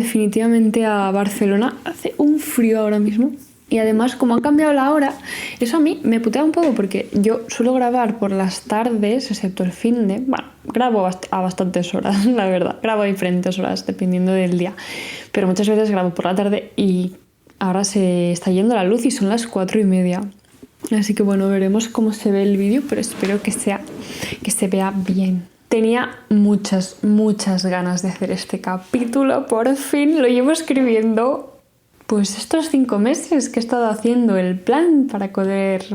definitivamente a Barcelona. Hace un frío ahora mismo. Y además, como ha cambiado la hora, eso a mí me putea un poco porque yo suelo grabar por las tardes, excepto el finde. Bueno, grabo a bastantes horas, la verdad. Grabo a diferentes horas, dependiendo del día. Pero muchas veces grabo por la tarde y ahora se está yendo la luz y son las 4:30. Así que bueno, veremos cómo se ve el vídeo, pero espero que se vea bien. Tenía muchas ganas de hacer este capítulo. Por fin lo llevo escribiendo pues estos 5 meses que he estado haciendo el plan para correr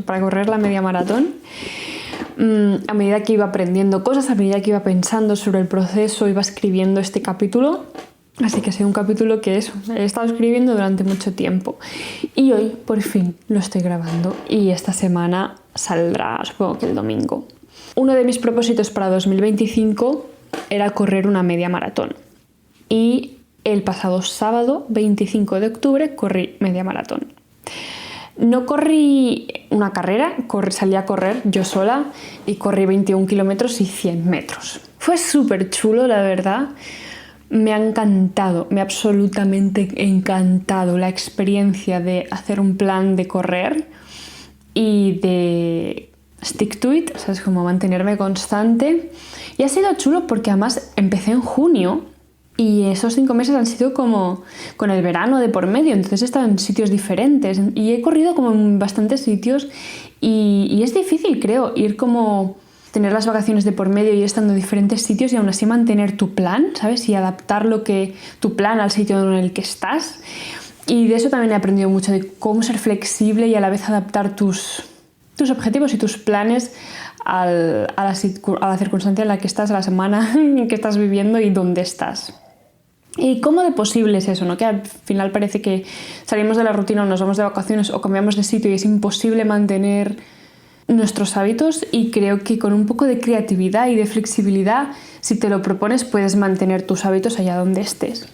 la media maratón. A medida que iba aprendiendo cosas, a medida que iba pensando sobre el proceso, iba escribiendo este capítulo. Así que ha sido un capítulo que he estado escribiendo durante mucho tiempo. Y hoy, por fin, lo estoy grabando. Y esta semana saldrá, supongo que el domingo. Uno de mis propósitos para 2025 era correr una media maratón. Y el pasado sábado, 25 de octubre, corrí media maratón. No corrí una carrera, salí a correr yo sola y corrí 21 kilómetros y 100 metros. Fue súper chulo, la verdad. Me ha encantado, me ha absolutamente encantado la experiencia de hacer un plan de correr y de stick to it, ¿sabes? Como mantenerme constante. Y ha sido chulo porque además empecé en junio. Y esos 5 meses han sido como con el verano de por medio, entonces he estado en sitios diferentes y he corrido como en bastantes sitios y es difícil, creo, tener las vacaciones de por medio y ir estando en diferentes sitios y aún así mantener tu plan, ¿sabes? Y adaptar tu plan al sitio en el que estás. Y de eso también he aprendido mucho, de cómo ser flexible y a la vez adaptar tus objetivos y tus planes a la circunstancia en la que estás, a la semana en que estás viviendo y dónde estás. ¿Y cómo de posible es eso, no? Que al final parece que salimos de la rutina o nos vamos de vacaciones o cambiamos de sitio y es imposible mantener nuestros hábitos, y creo que con un poco de creatividad y de flexibilidad, si te lo propones, puedes mantener tus hábitos allá donde estés.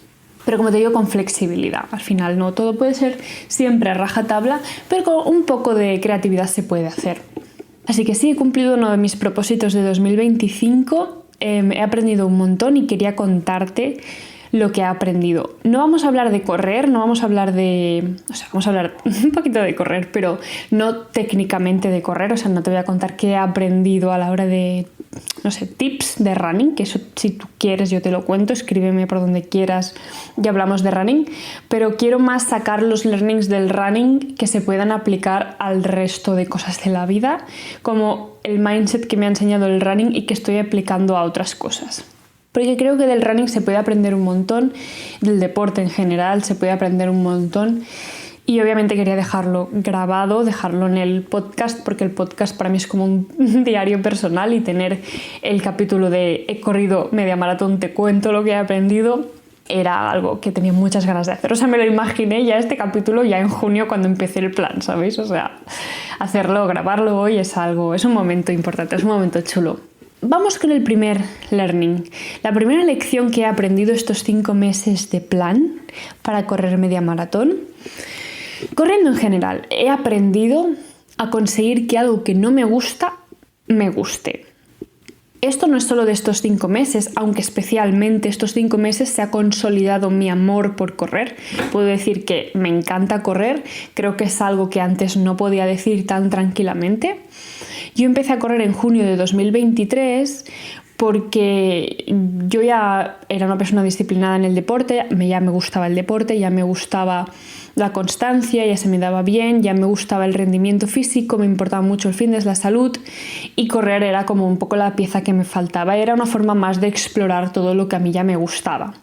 Pero como te digo, con flexibilidad. Al final no todo puede ser siempre a rajatabla, pero con un poco de creatividad se puede hacer. Así que sí, he cumplido uno de mis propósitos de 2025. He aprendido un montón y quería contarte lo que he aprendido. No vamos a hablar de correr, vamos a hablar un poquito de correr, pero no técnicamente de correr. O sea, no te voy a contar qué he aprendido a la hora de, tips de running, que eso, si tú quieres yo te lo cuento, escríbeme por donde quieras y hablamos de running. Pero quiero más sacar los learnings del running que se puedan aplicar al resto de cosas de la vida, como el mindset que me ha enseñado el running y que estoy aplicando a otras cosas. Porque creo que del running se puede aprender un montón, del deporte en general se puede aprender un montón. Y obviamente quería dejarlo grabado, dejarlo en el podcast, porque el podcast para mí es como un diario personal, y tener el capítulo de he corrido media maratón, te cuento lo que he aprendido, era algo que tenía muchas ganas de hacer. O sea, me lo imaginé ya este capítulo ya en junio cuando empecé el plan, ¿sabéis? O sea, grabarlo hoy es un momento importante, es un momento chulo. Vamos con el primer learning. La primera lección que he aprendido estos 5 meses de plan para correr media maratón. Corriendo en general, he aprendido a conseguir que algo que no me gusta, me guste. Esto no es solo de estos 5 meses, aunque especialmente estos 5 meses se ha consolidado mi amor por correr. Puedo decir que me encanta correr, creo que es algo que antes no podía decir tan tranquilamente. Yo empecé a correr en junio de 2023 porque yo ya era una persona disciplinada en el deporte, ya me gustaba el deporte, ya me gustaba la constancia, ya se me daba bien, ya me gustaba el rendimiento físico, me importaba mucho el fitness, la salud, y correr era como un poco la pieza que me faltaba, era una forma más de explorar todo lo que a mí ya me gustaba.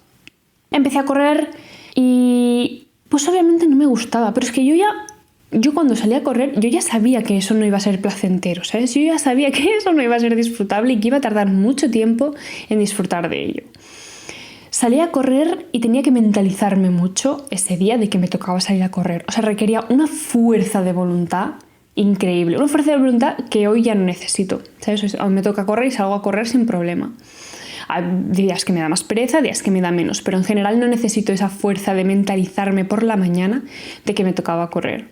Empecé a correr y pues obviamente no me gustaba, pero es que yo cuando salí a correr, yo ya sabía que eso no iba a ser placentero, ¿sabes? Yo ya sabía que eso no iba a ser disfrutable y que iba a tardar mucho tiempo en disfrutar de ello. Salí a correr y tenía que mentalizarme mucho ese día de que me tocaba salir a correr. O sea, requería una fuerza de voluntad increíble. Una fuerza de voluntad que hoy ya no necesito, ¿sabes? Hoy me toca correr y salgo a correr sin problema. Hay días que me da más pereza, días que me da menos, pero en general no necesito esa fuerza de mentalizarme por la mañana de que me tocaba correr.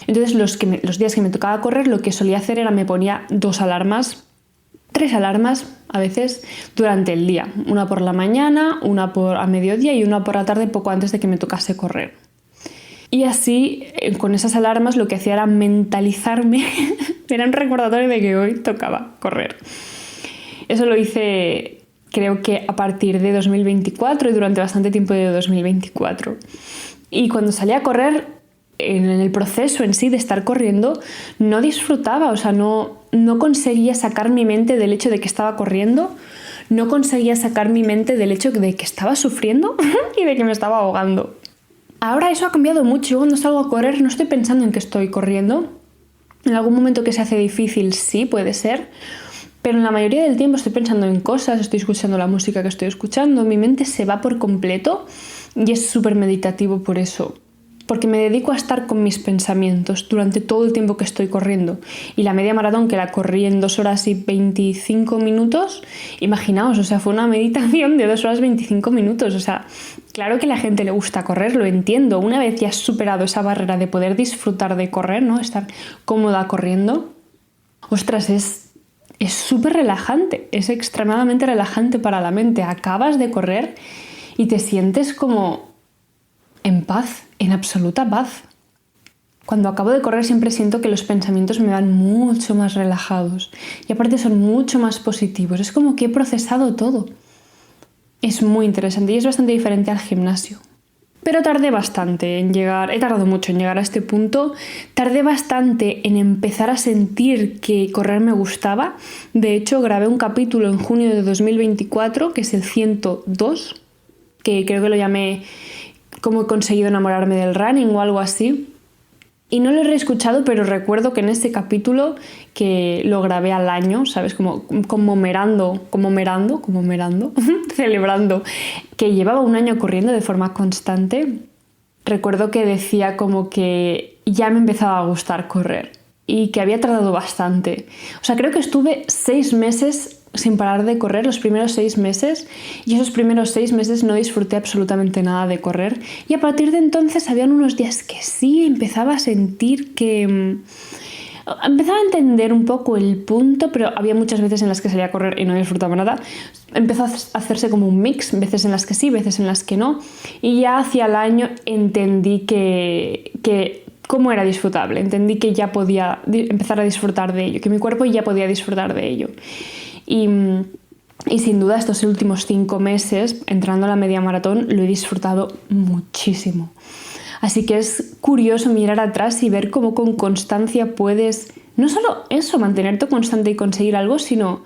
Entonces los días que me tocaba correr, lo que solía hacer era me ponía 2 alarmas 3 alarmas a veces durante el día. Una por la mañana, una a mediodía y una por la tarde poco antes de que me tocase correr. Y así, con esas alarmas lo que hacía era mentalizarme, era un recordatorio de que hoy tocaba correr. Eso lo hice, creo que a partir de 2024 y durante bastante tiempo de 2024. Y cuando salía a correr, en el proceso en sí de estar corriendo, no disfrutaba, o sea, no conseguía sacar mi mente del hecho de que estaba corriendo, no conseguía sacar mi mente del hecho de que estaba sufriendo y de que me estaba ahogando. Ahora eso ha cambiado mucho. Yo cuando salgo a correr no estoy pensando en que estoy corriendo. En algún momento que se hace difícil, sí, puede ser. Pero en la mayoría del tiempo estoy pensando en cosas, estoy escuchando la música que estoy escuchando, mi mente se va por completo y es súper meditativo por eso. Porque me dedico a estar con mis pensamientos durante todo el tiempo que estoy corriendo. Y la media maratón, que la corrí en 2 horas y 25 minutos, imaginaos, o sea, fue una meditación de 2 horas y 25 minutos. O sea, claro que a la gente le gusta correr, lo entiendo. Una vez ya has superado esa barrera de poder disfrutar de correr, ¿no? Estar cómoda corriendo, ostras, es súper relajante, es extremadamente relajante para la mente. Acabas de correr y te sientes como en paz, en absoluta paz. Cuando acabo de correr siempre siento que los pensamientos me van mucho más relajados y aparte son mucho más positivos. Es como que he procesado todo. Es muy interesante y es bastante diferente al gimnasio. Pero tardé bastante en llegar, he tardado mucho en llegar a este punto, tardé bastante en empezar a sentir que correr me gustaba. De hecho, grabé un capítulo en junio de 2024, que es el 102, que creo que lo llamé cómo he conseguido enamorarme del running o algo así. Y no lo he reescuchado, pero recuerdo que en ese capítulo, que lo grabé al año, ¿sabes? Como celebrando que llevaba un año corriendo de forma constante. Recuerdo que decía como que ya me empezaba a gustar correr y que había tardado bastante. O sea, creo que estuve 6 meses sin parar de correr, los primeros 6 meses, y esos primeros 6 meses no disfruté absolutamente nada de correr, y a partir de entonces habían unos días que sí empezaba a sentir que empezaba a entender un poco el punto, pero había muchas veces en las que salía a correr y no disfrutaba nada. Empezó a hacerse como un mix, veces en las que sí, veces en las que no, y ya hacia el año entendí que cómo era disfrutable, entendí que ya podía empezar a disfrutar de ello, que mi cuerpo ya podía disfrutar de ello. Y sin duda estos últimos 5 meses, entrando a la media maratón, lo he disfrutado muchísimo. Así que es curioso mirar atrás y ver cómo con constancia puedes, no solo eso, mantenerte constante y conseguir algo, sino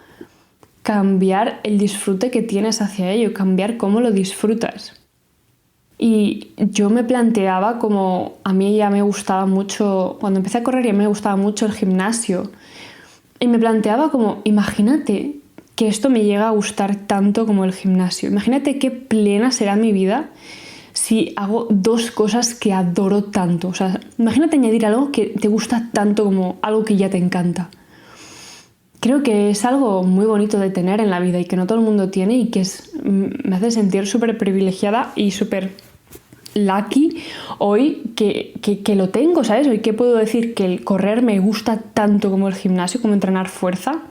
cambiar el disfrute que tienes hacia ello, cambiar cómo lo disfrutas. Y yo me planteaba como, a mí ya me gustaba mucho, cuando empecé a correr ya me gustaba mucho el gimnasio. Y me planteaba como, imagínate que esto me llega a gustar tanto como el gimnasio. Imagínate qué plena será mi vida si hago 2 cosas que adoro tanto. O sea, imagínate añadir algo que te gusta tanto como algo que ya te encanta. Creo que es algo muy bonito de tener en la vida y que no todo el mundo tiene y que me hace sentir súper privilegiada y súper lucky hoy que lo tengo, ¿sabes? Hoy que puedo decir que el correr me gusta tanto como el gimnasio, como entrenar fuerza.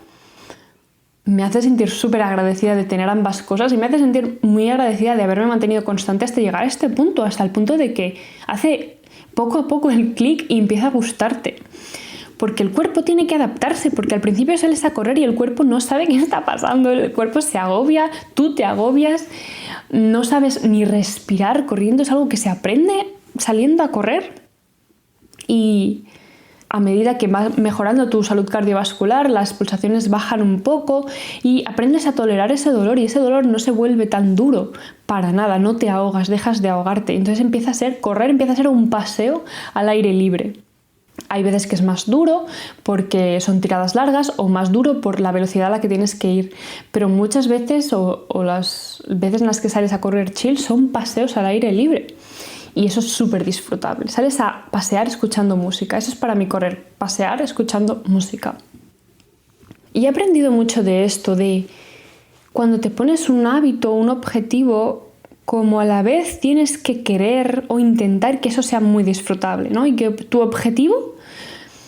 Me hace sentir súper agradecida de tener ambas cosas y me hace sentir muy agradecida de haberme mantenido constante hasta llegar a este punto, hasta el punto de que hace poco a poco el clic y empieza a gustarte. Porque el cuerpo tiene que adaptarse, porque al principio sales a correr y el cuerpo no sabe qué está pasando, el cuerpo se agobia, tú te agobias, no sabes ni respirar corriendo, es algo que se aprende saliendo a correr. Y a medida que vas mejorando tu salud cardiovascular, las pulsaciones bajan un poco y aprendes a tolerar ese dolor y ese dolor no se vuelve tan duro para nada, no te ahogas, dejas de ahogarte. Entonces correr empieza a ser un paseo al aire libre. Hay veces que es más duro porque son tiradas largas o más duro por la velocidad a la que tienes que ir. Pero muchas veces o las veces en las que sales a correr chill son paseos al aire libre. Y eso es súper disfrutable. Sales a pasear escuchando música. Eso es para mí correr, pasear escuchando música. Y he aprendido mucho de esto, de cuando te pones un hábito, un objetivo, como a la vez tienes que querer o intentar que eso sea muy disfrutable, ¿no? Y que tu objetivo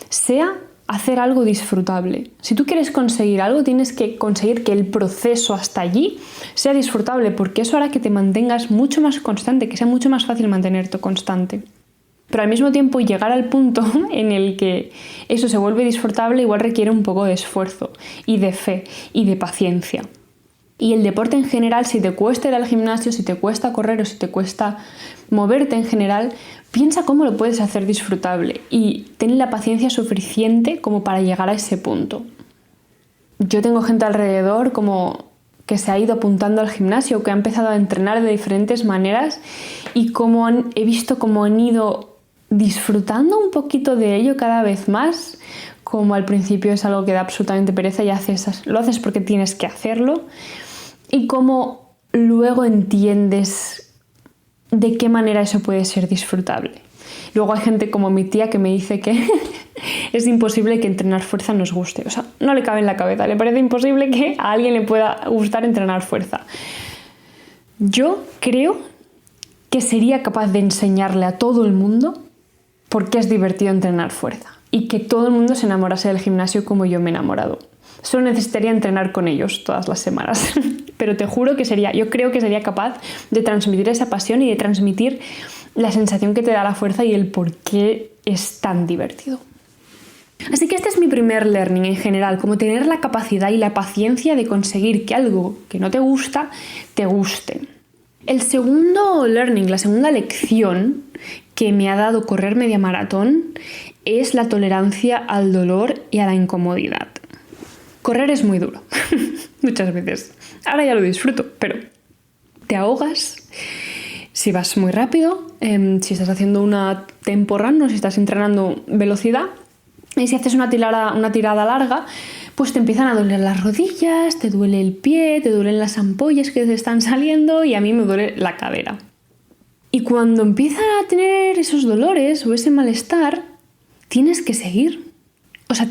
sea hacer algo disfrutable. Si tú quieres conseguir algo, tienes que conseguir que el proceso hasta allí sea disfrutable, porque eso hará que te mantengas mucho más constante, que sea mucho más fácil mantenerte constante. Pero al mismo tiempo llegar al punto en el que eso se vuelve disfrutable igual requiere un poco de esfuerzo y de fe y de paciencia. Y el deporte en general, si te cuesta ir al gimnasio, si te cuesta correr o si te cuesta moverte en general, piensa cómo lo puedes hacer disfrutable y ten la paciencia suficiente como para llegar a ese punto. Yo tengo gente alrededor como que se ha ido apuntando al gimnasio, que ha empezado a entrenar de diferentes maneras y he visto cómo han ido disfrutando un poquito de ello cada vez más, como al principio es algo que da absolutamente pereza y lo haces porque tienes que hacerlo, y cómo luego entiendes de qué manera eso puede ser disfrutable. Luego hay gente como mi tía que me dice que es imposible que entrenar fuerza nos guste. O sea, no le cabe en la cabeza, le parece imposible que a alguien le pueda gustar entrenar fuerza. Yo creo que sería capaz de enseñarle a todo el mundo por qué es divertido entrenar fuerza y que todo el mundo se enamorase del gimnasio como yo me he enamorado. Solo necesitaría entrenar con ellos todas las semanas. Pero te juro que yo creo que sería capaz de transmitir esa pasión y de transmitir la sensación que te da la fuerza y el por qué es tan divertido. Así que este es mi primer learning en general, como tener la capacidad y la paciencia de conseguir que algo que no te gusta, te guste. El segundo learning, la segunda lección que me ha dado correr media maratón es la tolerancia al dolor y a la incomodidad. Correr es muy duro, muchas veces. Ahora ya lo disfruto, pero te ahogas si vas muy rápido, si estás haciendo una tempo run o si estás entrenando velocidad. Y si haces una tirada larga, pues te empiezan a doler las rodillas, te duele el pie, te duelen las ampollas que te están saliendo y a mí me duele la cadera. Y cuando empiezas a tener esos dolores o ese malestar, tienes que seguir. O sea,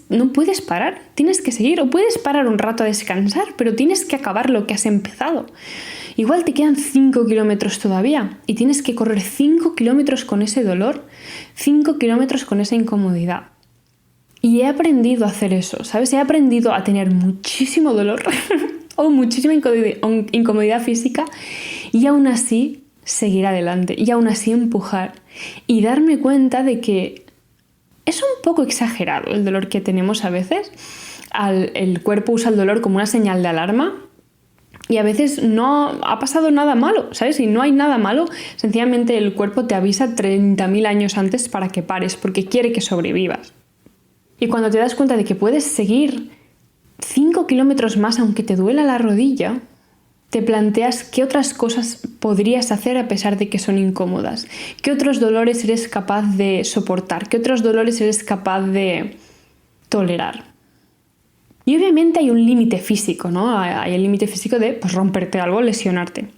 no puedes parar, tienes que seguir. O puedes parar un rato a descansar, pero tienes que acabar lo que has empezado. Igual te quedan 5 kilómetros todavía y tienes que correr 5 kilómetros con ese dolor, 5 kilómetros con esa incomodidad. Y he aprendido a hacer eso, ¿sabes? He aprendido a tener muchísimo dolor o muchísima incomodidad física y aún así seguir adelante y aún así empujar y darme cuenta de que es un poco exagerado el dolor que tenemos a veces. El cuerpo usa el dolor como una señal de alarma y a veces no ha pasado nada malo, ¿sabes? Y no hay nada malo, sencillamente el cuerpo te avisa 30.000 años antes para que pares, porque quiere que sobrevivas. Y cuando te das cuenta de que puedes seguir 5 kilómetros más aunque te duela la rodilla, te planteas qué otras cosas podrías hacer a pesar de que son incómodas, qué otros dolores eres capaz de soportar, qué otros dolores eres capaz de tolerar. Y obviamente hay un límite físico, ¿no? Hay el límite físico de romperte algo, lesionarte.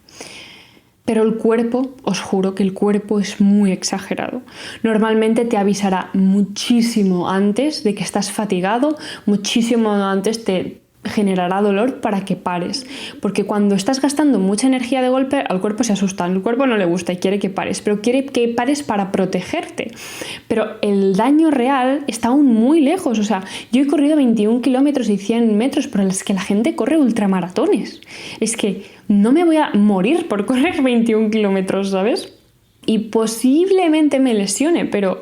Pero el cuerpo, os juro que el cuerpo es muy exagerado. Normalmente te avisará muchísimo antes de que estás fatigado, muchísimo antes te generará dolor para que pares. Porque cuando estás gastando mucha energía de golpe, al cuerpo se asusta. Al cuerpo no le gusta y quiere que pares, pero quiere que pares para protegerte. Pero el daño real está aún muy lejos. O sea, yo he corrido 21 kilómetros y 100 metros, pero es que la gente corre ultramaratones. Es que no me voy a morir por correr 21 kilómetros, ¿sabes? Y posiblemente me lesione, pero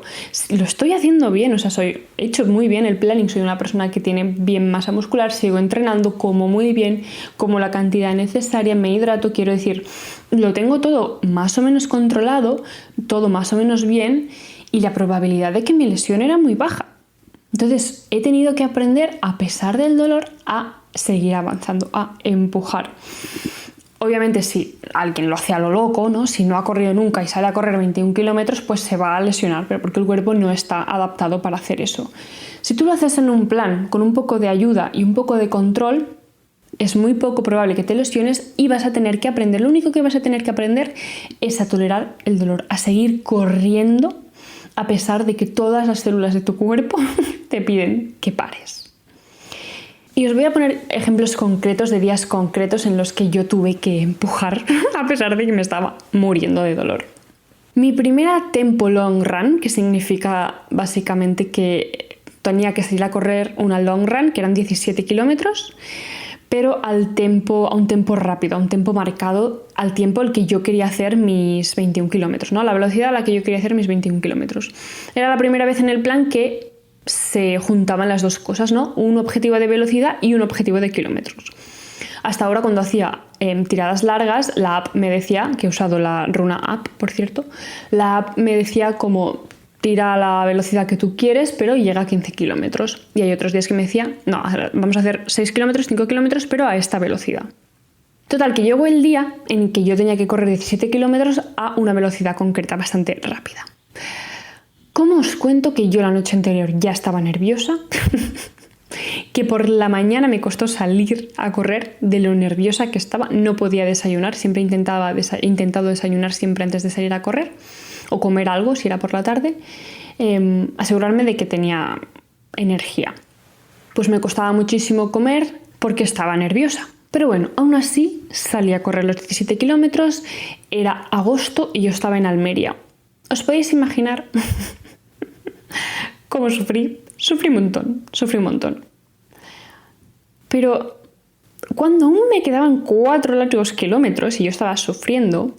lo estoy haciendo bien, o sea, he hecho muy bien el planning, soy una persona que tiene bien masa muscular, sigo entrenando, como muy bien, como la cantidad necesaria, me hidrato, quiero decir, lo tengo todo más o menos controlado, todo más o menos bien, y la probabilidad de que me lesione era muy baja. Entonces, he tenido que aprender, a pesar del dolor, a seguir avanzando, a empujar. Obviamente si alguien lo hace a lo loco, ¿no? Si no ha corrido nunca y sale a correr 21 kilómetros, pues se va a lesionar, pero porque el cuerpo no está adaptado para hacer eso. Si tú lo haces en un plan, con un poco de ayuda y un poco de control, es muy poco probable que te lesiones y vas a tener que aprender. Lo único que vas a tener que aprender es a tolerar el dolor, a seguir corriendo a pesar de que todas las células de tu cuerpo te piden que pares. Y os voy a poner ejemplos concretos de días concretos en los que yo tuve que empujar a pesar de que me estaba muriendo de dolor. Mi primera tempo long run, que significa básicamente que tenía que salir a correr una long run, que eran 17 kilómetros, pero a un tempo rápido, a un tempo marcado, al tiempo al que yo quería hacer mis 21 kilómetros, ¿no? La velocidad a la que yo quería hacer mis 21 kilómetros. Era la primera vez en el plan que se juntaban las dos cosas, ¿no? Un objetivo de velocidad y un objetivo de kilómetros. Hasta ahora, cuando hacía tiradas largas, la app me decía, que he usado la Runa app, por cierto, la app me decía como tira a la velocidad que tú quieres, pero llega a 15 kilómetros. Y hay otros días que me decía, no, vamos a hacer 6 kilómetros, 5 kilómetros, pero a esta velocidad. Total, que llegó el día en que yo tenía que correr 17 kilómetros a una velocidad concreta, bastante rápida. ¿Cómo os cuento que yo la noche anterior ya estaba nerviosa? Que por la mañana me costó salir a correr de lo nerviosa que estaba. No podía desayunar, siempre he intentado desayunar siempre antes de salir a correr, o comer algo si era por la tarde, asegurarme de que tenía energía. Pues me costaba muchísimo comer porque estaba nerviosa. Pero bueno, aún así salí a correr los 17 kilómetros, era agosto y yo estaba en Almería. ¿Os podéis imaginar cómo sufrí? Sufrí un montón. Pero cuando aún me quedaban 4 largos kilómetros y yo estaba sufriendo,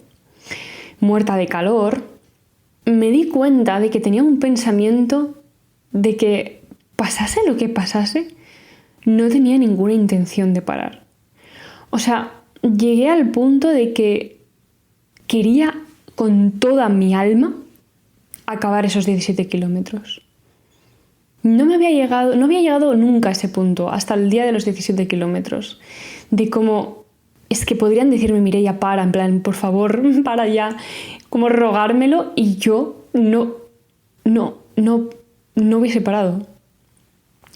muerta de calor, me di cuenta de que tenía un pensamiento de que pasase lo que pasase, no tenía ninguna intención de parar. O sea, llegué al punto de que quería con toda mi alma acabar esos 17 kilómetros. No había llegado nunca a ese punto, hasta el día de los 17 kilómetros, de cómo es que podrían decirme, Mireia, para, en plan, por favor, para ya, como rogármelo, y yo no hubiese parado.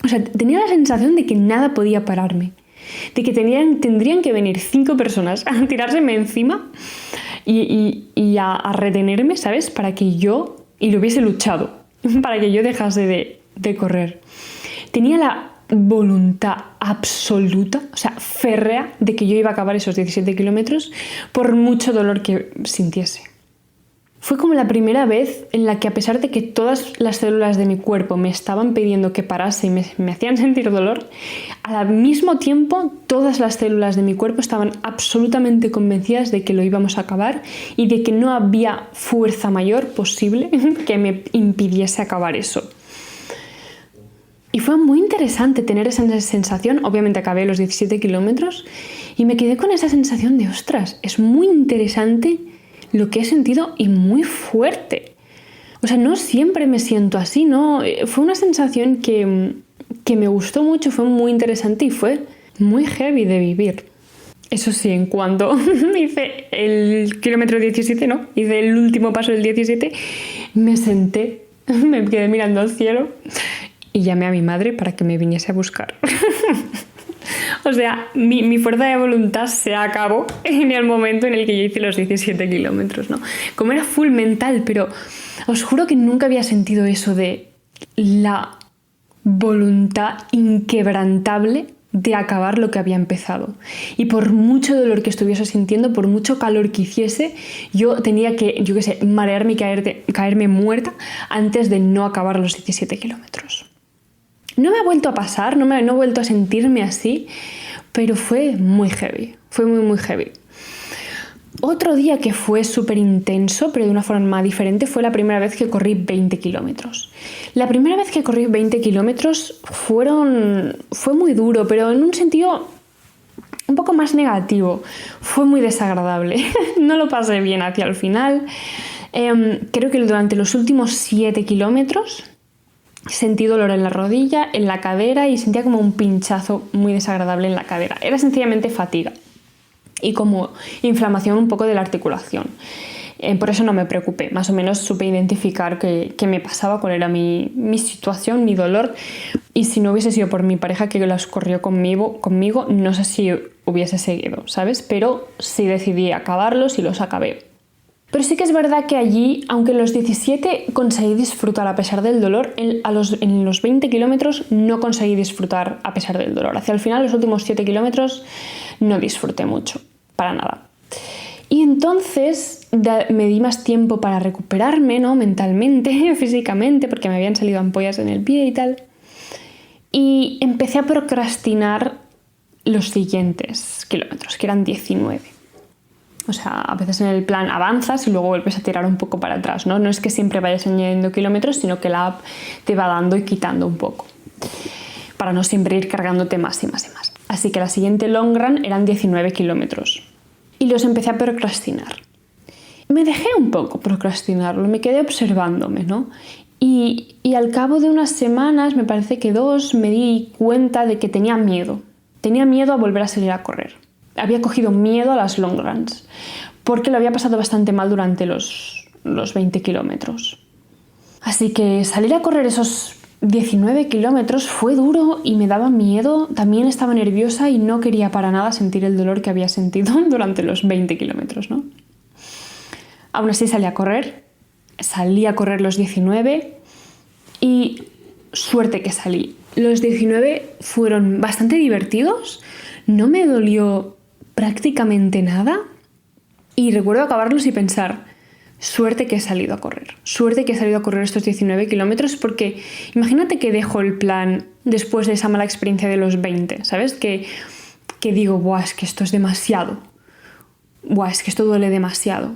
O sea, tenía la sensación de que nada podía pararme, de que tendrían que venir 5 personas a tirárseme encima y a retenerme, ¿sabes? Para que yo, y lo hubiese luchado, para que yo dejase de correr. Tenía la voluntad absoluta, o sea, férrea, de que yo iba a acabar esos 17 kilómetros por mucho dolor que sintiese. Fue como la primera vez en la que, a pesar de que todas las células de mi cuerpo me estaban pidiendo que parase y me hacían sentir dolor, al mismo tiempo todas las células de mi cuerpo estaban absolutamente convencidas de que lo íbamos a acabar y de que no había fuerza mayor posible que me impidiese acabar eso. Y fue muy interesante tener esa sensación. Obviamente acabé los 17 kilómetros y me quedé con esa sensación de, ostras, es muy interesante lo que he sentido y muy fuerte. O sea, no siempre me siento así, ¿no? Fue una sensación que me gustó mucho, fue muy interesante y fue muy heavy de vivir. Eso sí, en cuanto hice el kilómetro 17, ¿no? Hice el último paso del 17, me senté, me quedé mirando al cielo y llamé a mi madre para que me viniese a buscar. O sea, mi fuerza de voluntad se acabó en el momento en el que yo hice los 17 kilómetros, ¿no? Como era full mental, pero os juro que nunca había sentido eso de la voluntad inquebrantable de acabar lo que había empezado. Y por mucho dolor que estuviese sintiendo, por mucho calor que hiciese, yo tenía que, yo qué sé, marearme y caerme muerta antes de no acabar los 17 kilómetros. No me ha vuelto a pasar, no he vuelto a sentirme así, pero fue muy heavy, fue muy heavy. Otro día que fue súper intenso, pero de una forma diferente, fue la primera vez que corrí 20 kilómetros. La primera vez que corrí 20 kilómetros fue muy duro, pero en un sentido un poco más negativo. Fue muy desagradable, no lo pasé bien hacia el final. Creo que durante los últimos 7 kilómetros sentí dolor en la rodilla, en la cadera y sentía como un pinchazo muy desagradable en la cadera. Era sencillamente fatiga y como inflamación un poco de la articulación. Por eso no me preocupé, más o menos supe identificar qué me pasaba, cuál era mi situación, mi dolor, y si no hubiese sido por mi pareja que los corrió conmigo, no sé si hubiese seguido, ¿sabes? Pero sí decidí acabarlos y los acabé. Pero sí que es verdad que allí, aunque en los 17 conseguí disfrutar a pesar del dolor, en los 20 kilómetros no conseguí disfrutar a pesar del dolor. Hacia el final, los últimos 7 kilómetros, no disfruté mucho, para nada. Y entonces me di más tiempo para recuperarme, ¿no? Mentalmente, físicamente, porque me habían salido ampollas en el pie y tal. Y empecé a procrastinar los siguientes kilómetros, que eran 19. O sea, a veces en el plan avanzas y luego vuelves a tirar un poco para atrás, ¿no? No es que siempre vayas añadiendo kilómetros, sino que la app te va dando y quitando un poco, para no siempre ir cargándote más y más y más. Así que la siguiente long run eran 19 kilómetros. Y los empecé a procrastinar. Me dejé un poco procrastinarlo, me quedé observándome, ¿no? Y al cabo de unas semanas, me parece que 2, me di cuenta de que tenía miedo. Tenía miedo a volver a salir a correr. Había cogido miedo a las long runs, porque lo había pasado bastante mal durante los 20 kilómetros. Así que salir a correr esos 19 kilómetros fue duro y me daba miedo. También estaba nerviosa y no quería para nada sentir el dolor que había sentido durante los 20 kilómetros, ¿no? Aún así salí a correr los 19 y suerte que salí. Los 19 fueron bastante divertidos, no me dolió prácticamente nada y recuerdo acabarlos y pensar, suerte que he salido a correr estos 19 kilómetros, porque imagínate que dejo el plan después de esa mala experiencia de los 20, ¿sabes? Que digo, buah, es que esto es demasiado, buah, es que esto duele demasiado.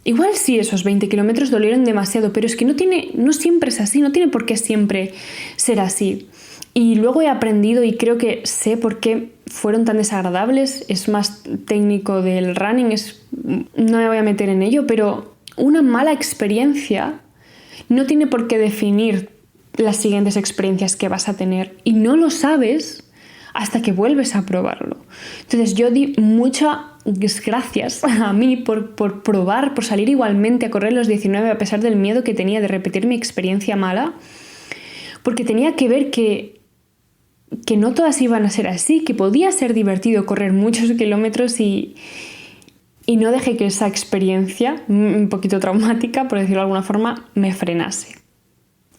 Igual sí, esos 20 kilómetros dolieron demasiado, pero es que no siempre es así, no tiene por qué siempre ser así. Y luego he aprendido y creo que sé por qué fueron tan desagradables. Es más técnico del running, no me voy a meter en ello, pero una mala experiencia no tiene por qué definir las siguientes experiencias que vas a tener. Y no lo sabes hasta que vuelves a probarlo. Entonces yo di muchas gracias a mí por probar, por salir igualmente a correr los 19 a pesar del miedo que tenía de repetir mi experiencia mala, porque tenía que ver que no todas iban a ser así, que podía ser divertido correr muchos kilómetros y no dejé que esa experiencia, un poquito traumática, por decirlo de alguna forma, me frenase.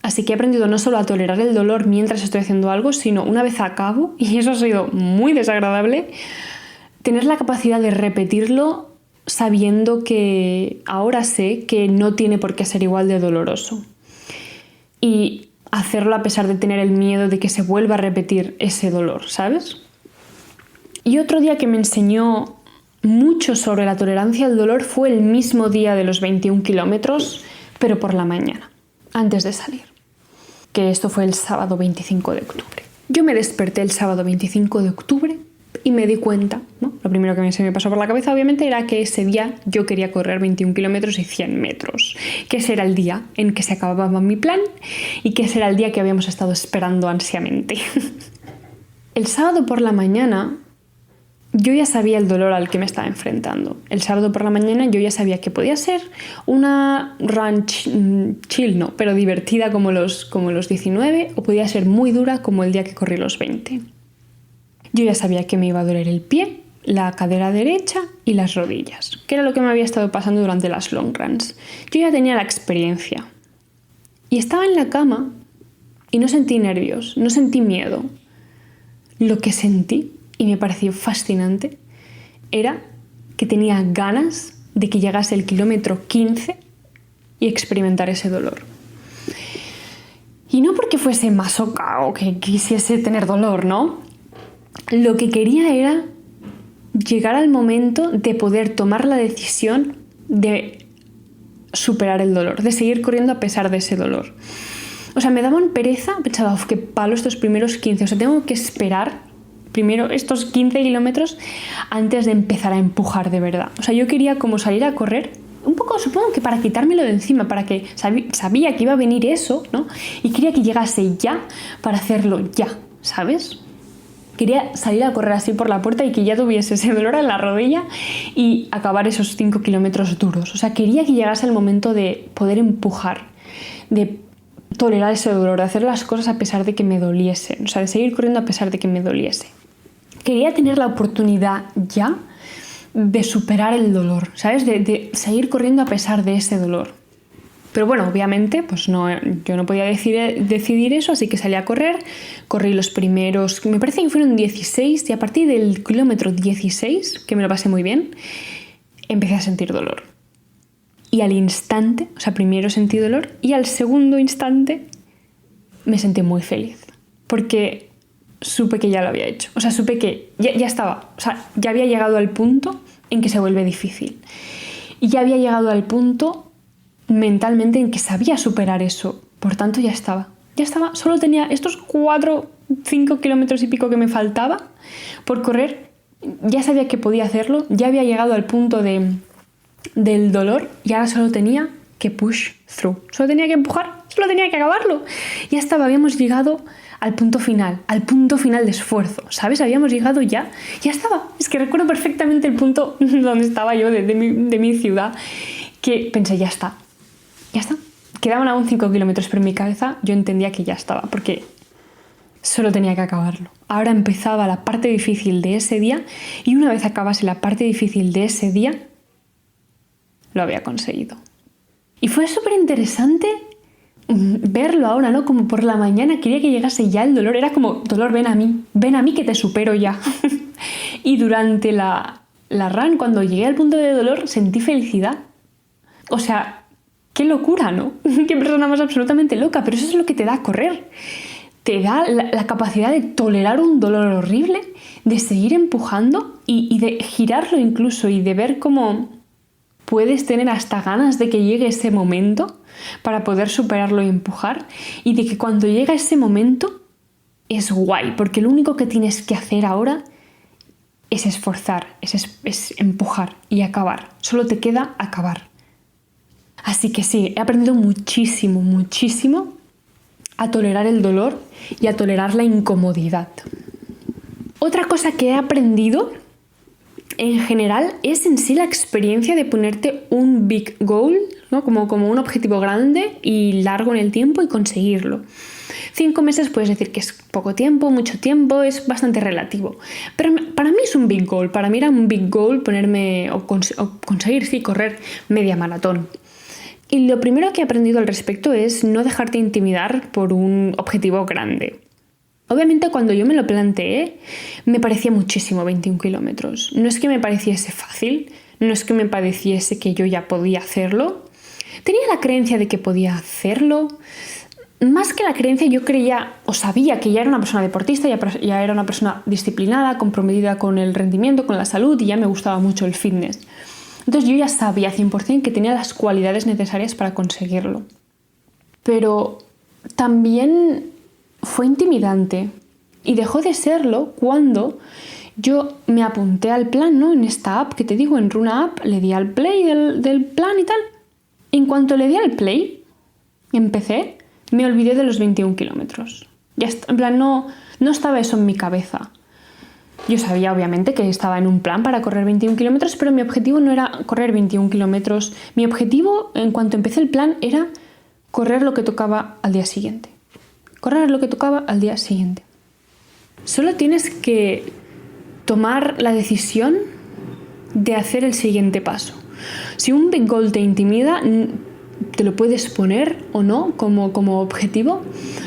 Así que he aprendido no solo a tolerar el dolor mientras estoy haciendo algo, sino una vez a cabo, y eso ha sido muy desagradable, tener la capacidad de repetirlo sabiendo que ahora sé que no tiene por qué ser igual de doloroso. Y hacerlo a pesar de tener el miedo de que se vuelva a repetir ese dolor, ¿sabes? Y otro día que me enseñó mucho sobre la tolerancia al dolor fue el mismo día de los 21 kilómetros, pero por la mañana, antes de salir. Que esto fue el sábado 25 de octubre. Yo me desperté el sábado 25 de octubre y me di cuenta, ¿no? Lo primero que se me pasó por la cabeza, obviamente, era que ese día yo quería correr 21 kilómetros y 100 metros. Que ese era el día en que se acababa mi plan y que ese era el día que habíamos estado esperando ansiamente. El sábado por la mañana yo ya sabía el dolor al que me estaba enfrentando. El sábado por la mañana yo ya sabía que podía ser una run chill, no, pero divertida como los 19, o podía ser muy dura como el día que corrí los 20. Yo ya sabía que me iba a doler el pie, la cadera derecha y las rodillas, que era lo que me había estado pasando durante las long runs. Yo ya tenía la experiencia. Y estaba en la cama y no sentí nervios, no sentí miedo. Lo que sentí, y me pareció fascinante, era que tenía ganas de que llegase el kilómetro 15 y experimentar ese dolor. Y no porque fuese masoca o que quisiese tener dolor, ¿no? Lo que quería era llegar al momento de poder tomar la decisión de superar el dolor, de seguir corriendo a pesar de ese dolor. O sea, me daban pereza, pensaba, qué palo estos primeros 15, o sea, tengo que esperar primero estos 15 kilómetros antes de empezar a empujar de verdad. O sea, yo quería como salir a correr, un poco supongo que para quitármelo de encima, para que sabía que iba a venir eso, ¿no? Y quería que llegase ya para hacerlo ya, ¿sabes? Quería salir a correr así por la puerta y que ya tuviese ese dolor en la rodilla y acabar esos 5 kilómetros duros. O sea, quería que llegase el momento de poder empujar, de tolerar ese dolor, de hacer las cosas a pesar de que me doliesen. O sea, de seguir corriendo a pesar de que me doliese. Quería tener la oportunidad ya de superar el dolor, ¿sabes? De seguir corriendo a pesar de ese dolor. Pero bueno, obviamente, pues no, yo no podía decidir eso, así que salí a correr, corrí los primeros, me parece que fueron 16, y a partir del kilómetro 16, que me lo pasé muy bien, empecé a sentir dolor. Y al instante, o sea, primero sentí dolor y al segundo instante me sentí muy feliz. Porque supe que ya lo había hecho. O sea, supe que ya estaba. O sea, ya había llegado al punto en que se vuelve difícil. Y ya había llegado al punto mentalmente en que sabía superar eso. Por tanto, ya estaba. Ya estaba. Solo tenía estos 4, 5 kilómetros y pico que me faltaba por correr. Ya sabía que podía hacerlo. Ya había llegado al punto del dolor y ahora solo tenía que push through. Solo tenía que empujar. Solo tenía que acabarlo. Ya estaba. Habíamos llegado al punto final de esfuerzo, ¿sabes? Habíamos llegado ya estaba. Es que recuerdo perfectamente el punto donde estaba yo de mi ciudad, que pensé, ya está. Quedaban aún 5 kilómetros, pero en mi cabeza yo entendía que ya estaba, porque solo tenía que acabarlo. Ahora empezaba la parte difícil de ese día y una vez acabase la parte difícil de ese día, lo había conseguido. Y fue súper interesante verlo ahora, ¿no? Como por la mañana quería que llegase ya el dolor. Era como, dolor, ven a mí que te supero ya. Y durante la run, cuando llegué al punto de dolor, sentí felicidad. O sea, qué locura, ¿no? Qué persona más absolutamente loca, pero eso es lo que te da correr. Te da la capacidad de tolerar un dolor horrible, de seguir empujando y de girarlo incluso, y de ver cómo puedes tener hasta ganas de que llegue ese momento para poder superarlo y empujar, y de que cuando llega ese momento es guay, porque lo único que tienes que hacer ahora es esforzar, es empujar y acabar. Solo te queda acabar. Así que sí, he aprendido muchísimo a tolerar el dolor y a tolerar la incomodidad. Otra cosa que he aprendido en general es en sí la experiencia de ponerte un big goal, ¿no? Como un objetivo grande y largo en el tiempo y conseguirlo. 5 meses puedes decir que es poco tiempo, mucho tiempo, es bastante relativo. Pero para mí es un big goal. Para mí era un big goal conseguir correr media maratón. Y lo primero que he aprendido al respecto es no dejarte intimidar por un objetivo grande. Obviamente cuando yo me lo planteé me parecía muchísimo 21 kilómetros. No es que me pareciese fácil, no es que me pareciese que yo ya podía hacerlo. Tenía la creencia de que podía hacerlo. Más que la creencia, yo creía o sabía que ya era una persona deportista, ya era una persona disciplinada, comprometida con el rendimiento, con la salud, y ya me gustaba mucho el fitness. Entonces yo ya sabía 100% que tenía las cualidades necesarias para conseguirlo. Pero también fue intimidante y dejó de serlo cuando yo me apunté al plan, ¿no? En esta app que te digo, en Runa App, le di al play del plan y tal. En cuanto le di al play, empecé, me olvidé de los 21 kilómetros. Ya está, en plan, no estaba eso en mi cabeza. Yo sabía, obviamente, que estaba en un plan para correr 21 kilómetros, pero mi objetivo no era correr 21 kilómetros. Mi objetivo, en cuanto empecé el plan, era correr lo que tocaba al día siguiente. Solo tienes que tomar la decisión de hacer el siguiente paso. Si un big goal te intimida, te lo puedes poner o no como objetivo,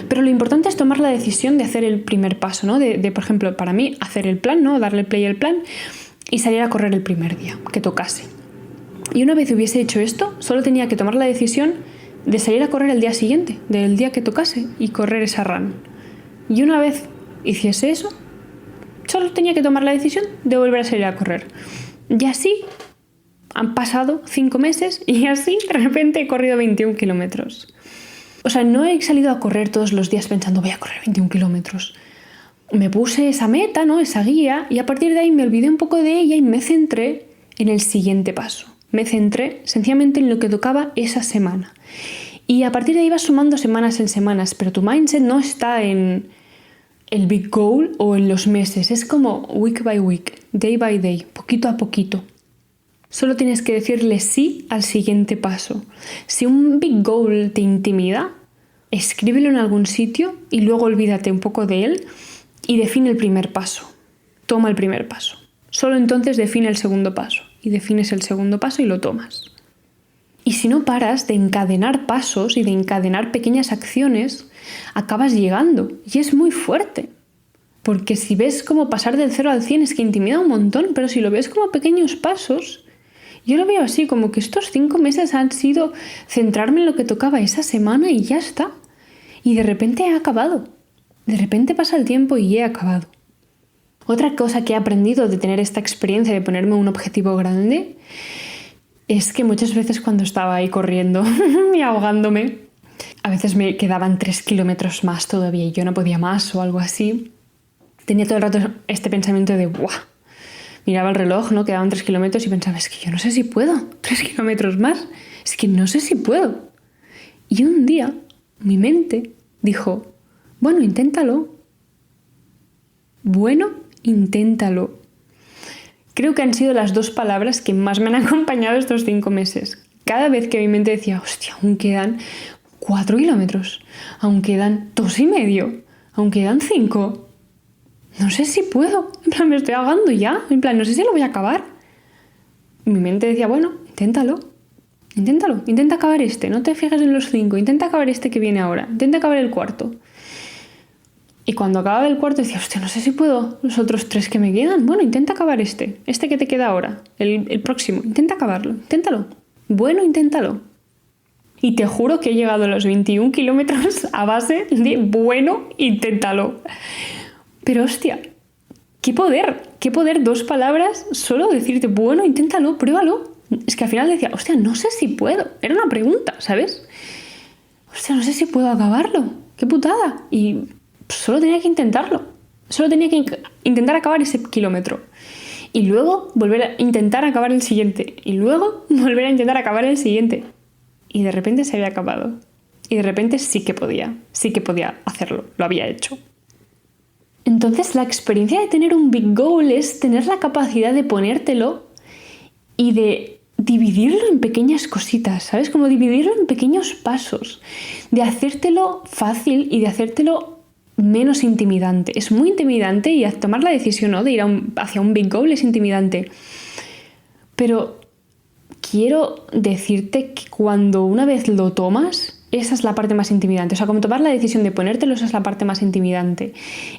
pero lo importante es tomar la decisión de hacer el primer paso, ¿no? De por ejemplo, para mí, hacer el plan, ¿no? Darle play al plan y salir a correr el primer día que tocase. Y una vez hubiese hecho esto, solo tenía que tomar la decisión de salir a correr el día siguiente, del día que tocase, y correr esa run. Y una vez hiciese eso, solo tenía que tomar la decisión de volver a salir a correr. Y así han pasado 5 meses y así de repente he corrido 21 kilómetros. O sea, no he salido a correr todos los días pensando voy a correr 21 kilómetros. Me puse esa meta, ¿no? Esa guía, y a partir de ahí me olvidé un poco de ella y me centré en el siguiente paso. Me centré sencillamente en lo que tocaba esa semana. Y a partir de ahí vas sumando semanas en semanas, pero tu mindset no está en el big goal o en los meses. Es como week by week, day by day, poquito a poquito. Solo tienes que decirle sí al siguiente paso. Si un big goal te intimida, escríbelo en algún sitio y luego olvídate un poco de él y define el primer paso. Toma el primer paso. Solo entonces define el segundo paso. Y defines el segundo paso y lo tomas. Y si no paras de encadenar pasos y de encadenar pequeñas acciones, acabas llegando. Y es muy fuerte. Porque si ves cómo pasar del 0 al 100 es que intimida un montón, pero si lo ves como pequeños pasos, yo lo veo así, como que estos 5 meses han sido centrarme en lo que tocaba esa semana y ya está. Y de repente he acabado. De repente pasa el tiempo y he acabado. Otra cosa que he aprendido de tener esta experiencia de ponerme un objetivo grande es que muchas veces cuando estaba ahí corriendo y ahogándome, a veces me quedaban 3 kilómetros más todavía y yo no podía más o algo así. Tenía todo el rato este pensamiento de ¡buah! Miraba el reloj, ¿no? Quedaban 3 kilómetros y pensaba, es que yo no sé si puedo. 3 kilómetros más. Es que no sé si puedo. Y un día mi mente dijo, bueno, inténtalo. Bueno, inténtalo. Creo que han sido las 2 palabras que más me han acompañado estos 5 meses. Cada vez que mi mente decía, hostia, aún quedan 4 kilómetros, aún quedan 2,5, aún quedan 5. No sé si puedo. En plan, me estoy ahogando ya. En plan, no sé si lo voy a acabar. Y mi mente decía, bueno, inténtalo. Inténtalo. Intenta acabar este. No te fijes en los 5. Intenta acabar este que viene ahora. Intenta acabar el cuarto. Y cuando acababa el cuarto decía, hostia, no sé si puedo los otros 3 que me quedan. Bueno, intenta acabar este. Este que te queda ahora. El próximo. Intenta acabarlo. Inténtalo. Bueno, inténtalo. Y te juro que he llegado a los 21 kilómetros a base de bueno, inténtalo. Pero hostia, qué poder 2 palabras, solo decirte, bueno, inténtalo, pruébalo. Es que al final decía, hostia, no sé si puedo. Era una pregunta, ¿sabes? Hostia, no sé si puedo acabarlo. Qué putada. Y solo tenía que intentarlo. Solo tenía que intentar acabar ese kilómetro. Y luego volver a intentar acabar el siguiente. Y luego volver a intentar acabar el siguiente. Y de repente se había acabado. Y de repente sí que podía hacerlo. Lo había hecho. Entonces la experiencia de tener un big goal es tener la capacidad de ponértelo y de dividirlo en pequeñas cositas, ¿sabes? Como dividirlo en pequeños pasos, de hacértelo fácil y de hacértelo menos intimidante. Es muy intimidante y tomar la decisión, ¿no?, de ir hacia un big goal es intimidante. Pero quiero decirte que cuando una vez lo tomas, esa es la parte más intimidante. O sea, como tomar la decisión de ponértelo, esa es la parte más intimidante.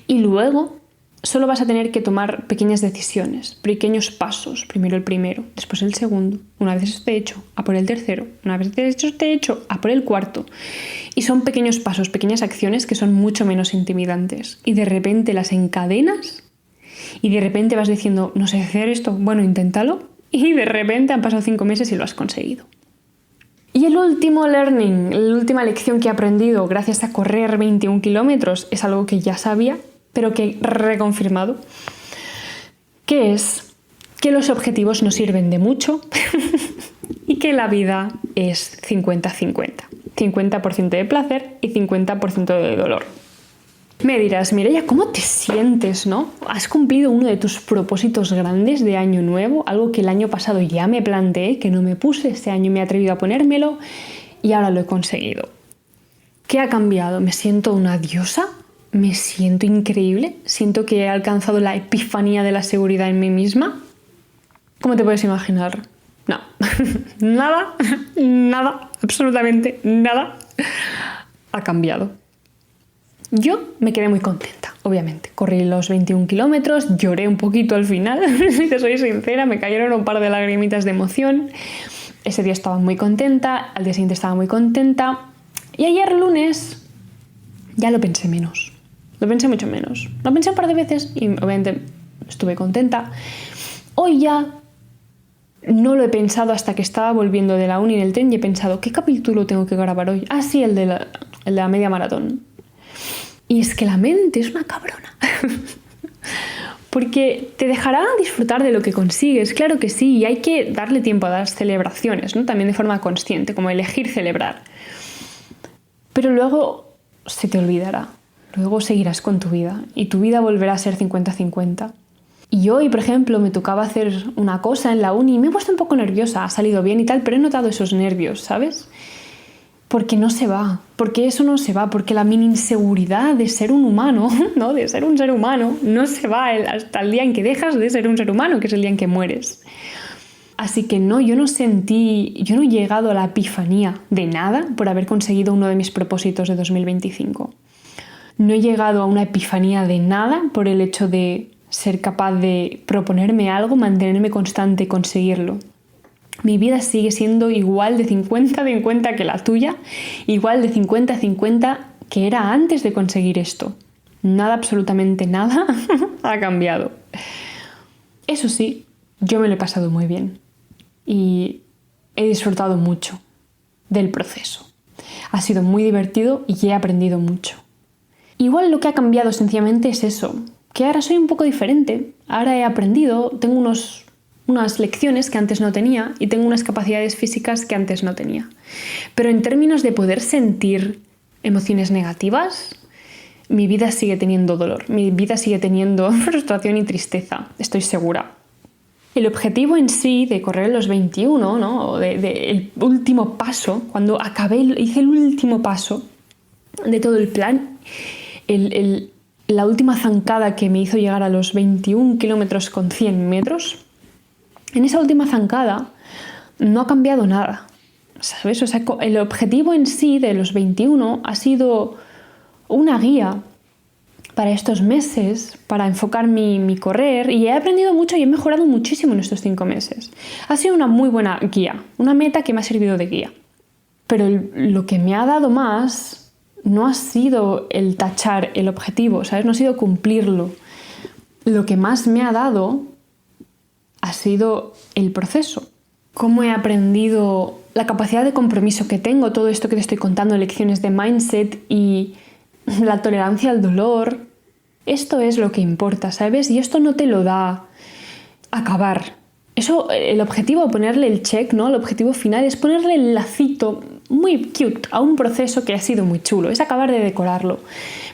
Y luego solo vas a tener que tomar pequeñas decisiones, pequeños pasos. Primero el primero, después el segundo. Una vez esté hecho, a por el tercero. Una vez esté hecho, a por el cuarto. Y son pequeños pasos, pequeñas acciones que son mucho menos intimidantes. Y de repente las encadenas y de repente vas diciendo, no sé hacer esto, bueno, inténtalo. Y de repente han pasado 5 meses y lo has conseguido. Y el último learning, la última lección que he aprendido gracias a correr 21 kilómetros es algo que ya sabía, pero que he reconfirmado, que es que los objetivos no sirven de mucho y que la vida es 50-50. 50% de placer y 50% de dolor. Me dirás, Mireia, ¿cómo te sientes, no? ¿Has cumplido uno de tus propósitos grandes de año nuevo? Algo que el año pasado ya me planteé, que no me puse, este año me he atrevido a ponérmelo y ahora lo he conseguido. ¿Qué ha cambiado? ¿Me siento una diosa? ¿Me siento increíble? ¿Siento que he alcanzado la epifanía de la seguridad en mí misma? ¿Cómo te puedes imaginar? No, nada, absolutamente nada ha cambiado. Yo me quedé muy contenta, obviamente. Corrí los 21 kilómetros, lloré un poquito al final, si te soy sincera, me cayeron un par de lagrimitas de emoción. Ese día estaba muy contenta, al día siguiente estaba muy contenta. Y ayer lunes ya lo pensé menos, lo pensé mucho menos. Lo pensé un par de veces y obviamente estuve contenta. Hoy ya no lo he pensado hasta que estaba volviendo de la uni en el tren y he pensado, ¿qué capítulo tengo que grabar hoy? Ah, sí, el de la media maratón. Y es que la mente es una cabrona. Porque te dejará disfrutar de lo que consigues, claro que sí, y hay que darle tiempo a las celebraciones, ¿no? También de forma consciente, como elegir celebrar. Pero luego se te olvidará, luego seguirás con tu vida y tu vida volverá a ser 50-50. Y hoy, por ejemplo, me tocaba hacer una cosa en la uni y me he puesto un poco nerviosa, ha salido bien y tal, pero he notado esos nervios, ¿sabes? Porque no se va, porque eso no se va, porque la mini inseguridad de ser un humano, ¿no? De ser un ser humano, no se va hasta el día en que dejas de ser un ser humano, que es el día en que mueres. Así que no, yo no he llegado a la epifanía de nada por haber conseguido uno de mis propósitos de 2025. No he llegado a una epifanía de nada por el hecho de ser capaz de proponerme algo, mantenerme constante y conseguirlo. Mi vida sigue siendo igual de 50-50 que la tuya, igual de 50-50 que era antes de conseguir esto. Nada, absolutamente nada ha cambiado. Eso sí, yo me lo he pasado muy bien y he disfrutado mucho del proceso. Ha sido muy divertido y he aprendido mucho. Igual lo que ha cambiado sencillamente es eso, que ahora soy un poco diferente. Ahora he aprendido, tengo unas lecciones que antes no tenía y tengo unas capacidades físicas que antes no tenía. Pero en términos de poder sentir emociones negativas, mi vida sigue teniendo dolor, mi vida sigue teniendo frustración y tristeza, estoy segura. El objetivo en sí de correr los 21, ¿no? El último paso, cuando hice el último paso de todo el plan, la última zancada que me hizo llegar a los 21 kilómetros con 100 metros, en esa última zancada no ha cambiado nada, ¿sabes? O sea, el objetivo en sí de los 21 ha sido una guía para estos meses, para enfocar mi correr, y he aprendido mucho y he mejorado muchísimo en estos 5 meses. Ha sido una muy buena guía, una meta que me ha servido de guía. Pero lo que me ha dado más no ha sido el tachar el objetivo, ¿sabes? No ha sido cumplirlo. Lo que más me ha dado ha sido el proceso. Cómo he aprendido, la capacidad de compromiso que tengo, todo esto que te estoy contando, lecciones de mindset y la tolerancia al dolor. Esto es lo que importa, ¿sabes? Y esto no te lo da acabar. Eso, el objetivo, ponerle el check, ¿no? El objetivo final es ponerle el lacito muy cute a un proceso que ha sido muy chulo, es acabar de decorarlo.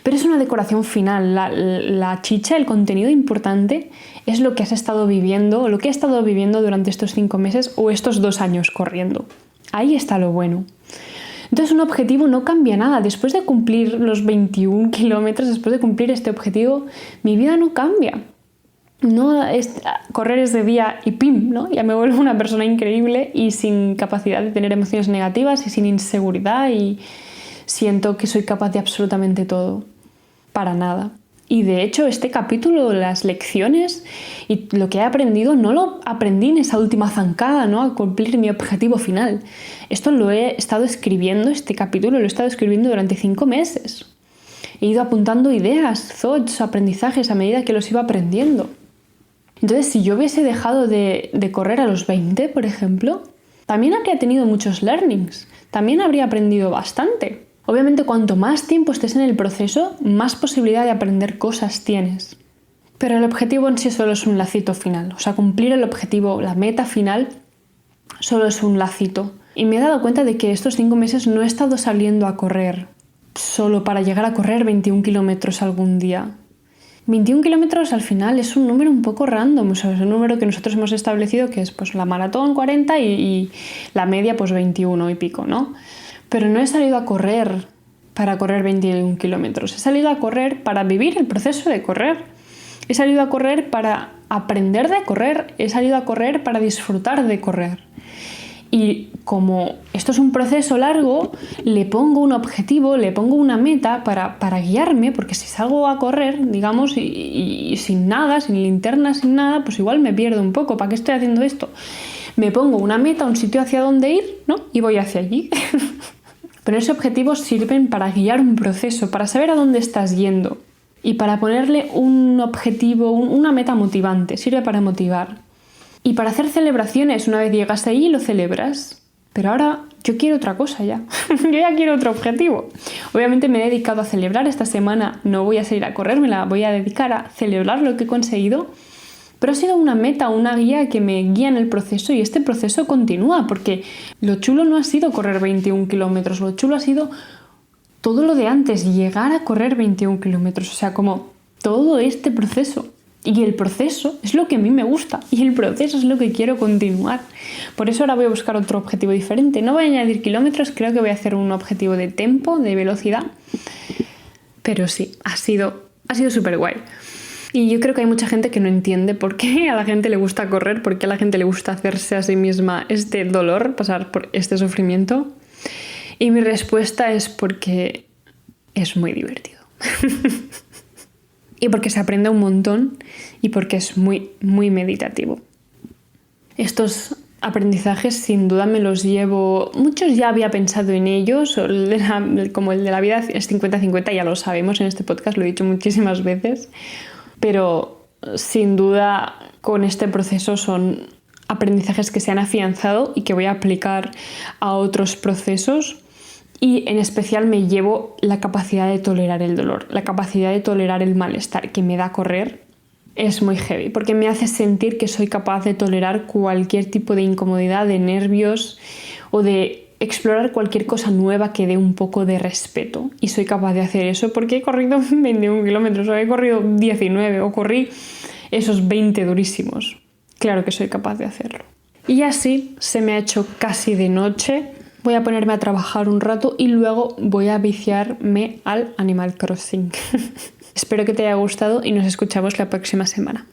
Pero es una decoración final, la chicha, el contenido importante es lo que has estado viviendo, o lo que he estado viviendo durante estos 5 meses o estos 2 años corriendo. Ahí está lo bueno. Entonces un objetivo no cambia nada. Después de cumplir los 21 kilómetros, después de cumplir este objetivo, mi vida no cambia. No es correr ese día y ¡pim!, ¿no? Ya me vuelvo una persona increíble y sin capacidad de tener emociones negativas y sin inseguridad y siento que soy capaz de absolutamente todo. Para nada. Y de hecho este capítulo, las lecciones y lo que he aprendido, no lo aprendí en esa última zancada, ¿no? A cumplir mi objetivo final. Esto lo he estado escribiendo, este capítulo lo he estado escribiendo durante 5 meses. He ido apuntando ideas, thoughts, aprendizajes a medida que los iba aprendiendo. Entonces, si yo hubiese dejado de correr a los 20, por ejemplo, también habría tenido muchos learnings, también habría aprendido bastante. Obviamente, cuanto más tiempo estés en el proceso, más posibilidad de aprender cosas tienes. Pero el objetivo en sí solo es un lacito final. O sea, cumplir el objetivo, la meta final, solo es un lacito. Y me he dado cuenta de que estos 5 meses no he estado saliendo a correr solo para llegar a correr 21 kilómetros algún día. 21 kilómetros al final es un número un poco random, o sea, es un número que nosotros hemos establecido que es pues la maratón 40 y la media pues 21 y pico, ¿no? Pero no he salido a correr para correr 21 kilómetros, he salido a correr para vivir el proceso de correr, he salido a correr para aprender de correr, he salido a correr para disfrutar de correr. Y como esto es un proceso largo, le pongo un objetivo, le pongo una meta para guiarme, porque si salgo a correr, digamos, y sin nada, sin linterna, sin nada, pues igual me pierdo un poco. ¿Para qué estoy haciendo esto? Me pongo una meta, un sitio hacia donde ir, ¿no? Y voy hacia allí. Pero esos objetivos sirven para guiar un proceso, para saber a dónde estás yendo y para ponerle un objetivo, una meta motivante, sirve para motivar. Y para hacer celebraciones, una vez llegas ahí lo celebras. Pero ahora yo quiero otra cosa ya. Yo ya quiero otro objetivo. Obviamente me he dedicado a celebrar esta semana. No voy a salir a correr, me la voy a dedicar a celebrar lo que he conseguido. Pero ha sido una meta, una guía que me guía en el proceso y este proceso continúa. Porque lo chulo no ha sido correr 21 kilómetros. Lo chulo ha sido todo lo de antes. Llegar a correr 21 kilómetros. O sea, como todo este proceso. Y el proceso es lo que a mí me gusta y el proceso es lo que quiero continuar. Por eso ahora voy a buscar otro objetivo diferente. No voy a añadir kilómetros, creo que voy a hacer un objetivo de tempo, de velocidad. Pero sí, ha sido súper guay. Y yo creo que hay mucha gente que no entiende por qué a la gente le gusta correr, por qué a la gente le gusta hacerse a sí misma este dolor, pasar por este sufrimiento. Y mi respuesta es porque es muy divertido. Y porque se aprende un montón y porque es muy, muy meditativo. Estos aprendizajes sin duda me los llevo. Muchos ya había pensado en ellos, como el de la vida es 50-50, ya lo sabemos en este podcast, lo he dicho muchísimas veces, pero sin duda con este proceso son aprendizajes que se han afianzado y que voy a aplicar a otros procesos. Y en especial me llevo la capacidad de tolerar el dolor, la capacidad de tolerar el malestar que me da correr. Es muy heavy porque me hace sentir que soy capaz de tolerar cualquier tipo de incomodidad, de nervios o de explorar cualquier cosa nueva que dé un poco de respeto. Y soy capaz de hacer eso porque he corrido 21 kilómetros o he corrido 19 o corrí esos 20 durísimos. Claro que soy capaz de hacerlo. Y así se me ha hecho casi de noche. Voy a ponerme a trabajar un rato y luego voy a viciarme al Animal Crossing. Espero que te haya gustado y nos escuchamos la próxima semana.